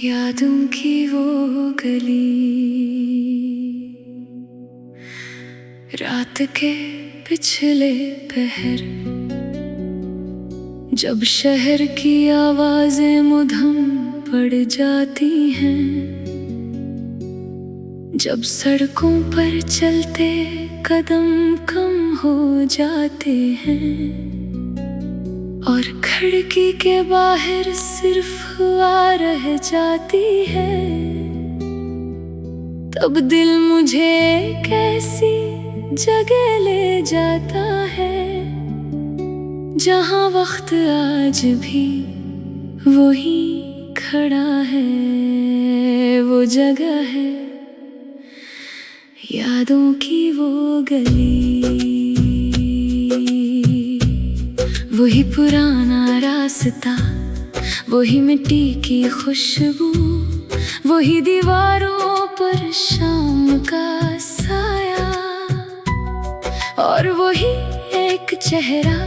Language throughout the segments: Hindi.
यादों की वो गली, रात के पिछले पहर, जब शहर की आवाजें मुधम पड़ जाती हैं, जब सड़कों पर चलते कदम कम हो जाते हैं और खिड़की के बाहर सिर्फ हवा रह जाती है, तब दिल मुझे कैसी जगह ले जाता है जहाँ वक्त आज भी वही खड़ा है। वो जगह है यादों की वो गली, वही पुराना रास्ता, वही मिट्टी की खुशबू, वही दीवारों पर शाम का साया, और वही एक चेहरा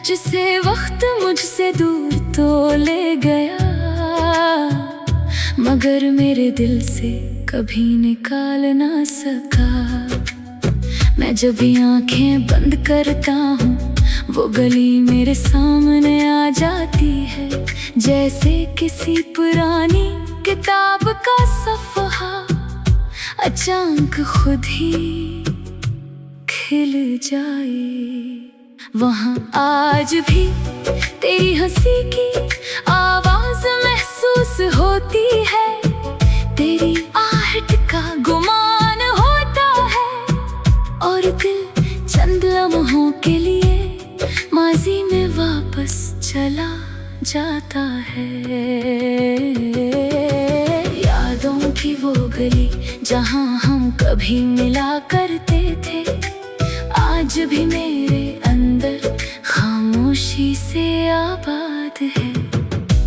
जिसे वक्त मुझसे दूर तो ले गया, मगर मेरे दिल से कभी निकाल ना सका। मैं जब भी आंखें बंद करता हूँ, वो गली मेरे सामने आ जाती है, जैसे किसी पुरानी किताब का सफ़हा अचानक खुद ही खिल जाए। वहाँ आज भी तेरी हंसी की आवाज महसूस होती है, तेरी आहट का गुमान होता है, और दिल चंद लम्हों के लिए माजी में वापस चला जाता है। यादों की वो गली जहाँ हम कभी मिला करते थे, आज भी मेरे अंदर खामोशी से आबाद है।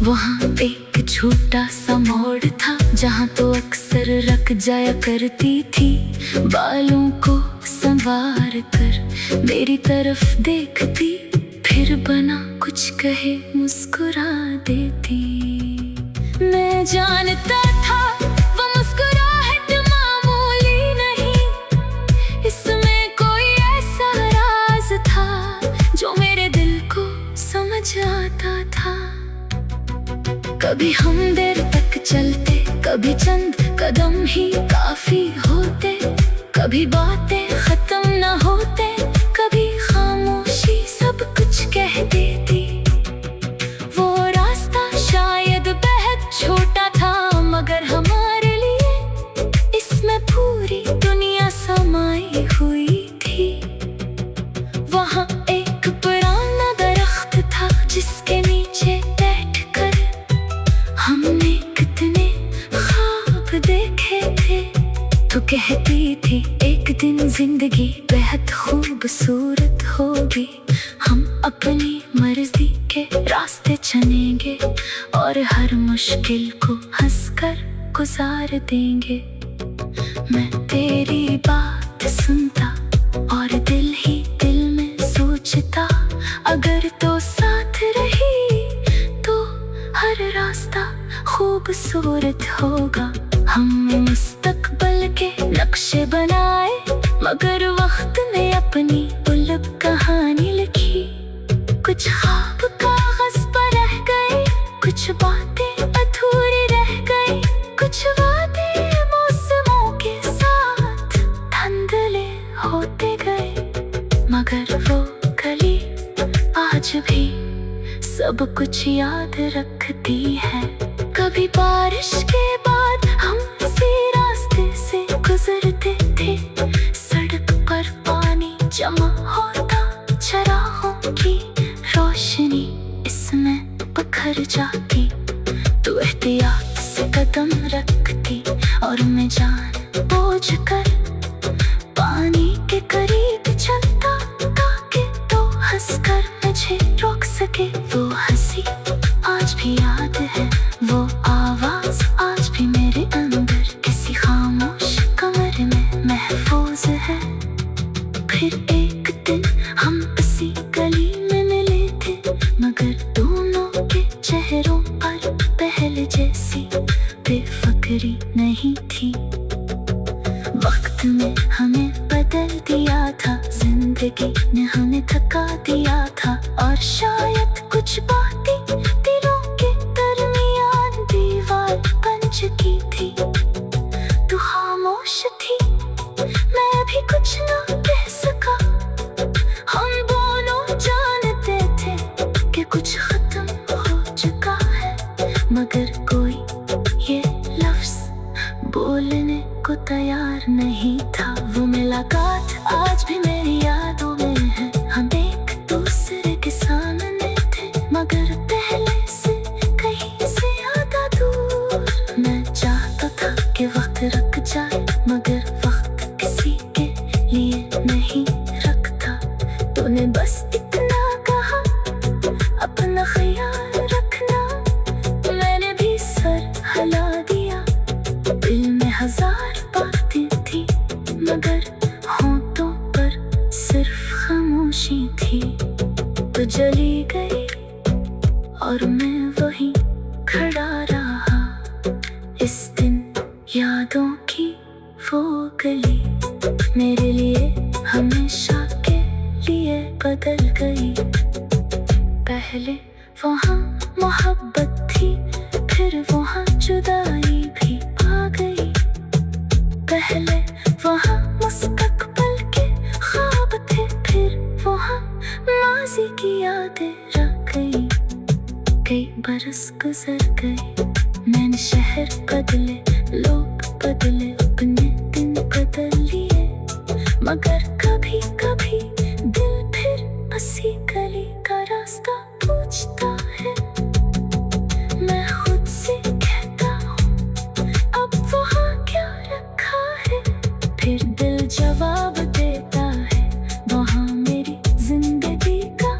वहाँ एक छोटा सा मोड़ था जहाँ तो अक्सर रख जाया करती थी, बालों को संवार कर मेरी तरफ देखती, फिर बना कुछ कहे मुस्कुरा देती। मैं जानता था वो मुस्कुराहट मामूली नहीं, इसमें कोई ऐसा राज था जो मेरे दिल को समझ आता था। कभी हम देर तक चलते, कभी चंद कदम ही काफी होते, कभी बातें खत्म न होते, कभी खामोशी सब कुछ कह देती। वो रास्ता शायद बेहद छोटा था, मगर हमारे लिए इसमें पूरी दुनिया समाई हुई थी। वहाँ एक पुराना दरख्त था जिसके नीचे बैठकर हमने कितने ख्वाब देखे थे। तो कहती थी एक दिन जिंदगी बेहद खूबसूरत होगी, हम अपनी मर्जी के रास्ते चुनेंगे और हर मुश्किल को हंसकर गुजार देंगे। मैं तेरी बात सुनता और दिल ही दिल में सोचता, अगर तो साथ रही तो हर रास्ता खूबसूरत होगा। हमने मुस्तकबल के नक्शे बनाए, मगर वक्त ने अपनी उलट कहानी लिखी। कुछ ख्वाब कागज पर रह गए, कुछ बातें अधूरी रह गई, कुछ वादे मौसमों के साथ धुंधले होते गए, मगर वो गली आज भी सब कुछ याद रखती है। कभी बारिश के बाद हम इसी रास्ते से गुजरते थे, सड़क पर पानी जमा होता, चरागों की रोशनी इसमें बिखर जाती। तू एहतियात से कदम रखती और मैं जान बूझ कर पानी के करीब चलता, ताकि तो हंसकर मुझे रोक सके। वो हंसी आज भी याद है, वो आवाज आज भी मेरे अंदर किसी खामोश कमरे में महफूज है। फिर एक दिन हम इसी गली में मिले थे, मगर दोनों के चेहरों मगर कोई ये लफ्ज बोलने को तैयार नहीं था। वो मुलाकात आज भी मेरी यादों में है। हम एक दूसरे के सामने थे, मगर पहले से कहीं ज्यादा दूर। मैं चाहता था कि वक्त रुक जाए, मगर वक्त किसी के लिए नहीं रखता। तूने बस इतना कहा, अपना ख्याल रखना। मैंने भी सर हिला दिया। दिल में हजार बातें थी, मगर होंठों पर सिर्फ खामोशी थी। तो चली गई और मैं वहीं खड़ा रहा। इस दिन यादों की वो गली मेरे लिए हमेशा के लिए बदल गई। पहले वहाँ मोहब्बत थी, फिर वहाँ जुदाई भी आ गई। पहले वहाँ मुस्तकबिल के ख्वाब थे, फिर वहाँ माज़ी की यादें रह गई। कई बरस गुजर गए, मैंने शहर बदले, लोग बदले, अपने दिन बदल लिए, मगर कभी कभी दिल फिर उसी गली का रास्ता पूछता है। मैं खुद से कहता हूँ, अब वहाँ क्या रखा है? फिर दिल जवाब देता है, वहाँ मेरी जिंदगी का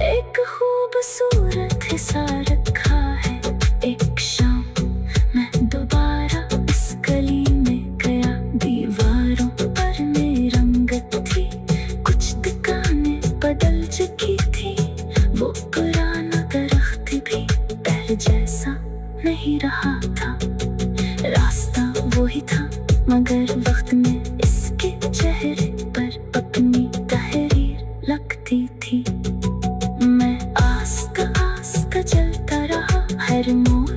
एक खूबसूरत हिस्सा रखा है। एक शाम मैं दोबारा इस गली में गया, दीवारों पर में रंगत थी, कुछ दुकानें बदल चुकी थी। वो पुराना दरख्त भी पहले जैसा नहीं रहा था। रास्ता वही था, मगर वक्त में इसके चेहरे पर अपनी तहरीर लगती थी। मैं आस्ता आस्ता चलता रहा, हर मोड़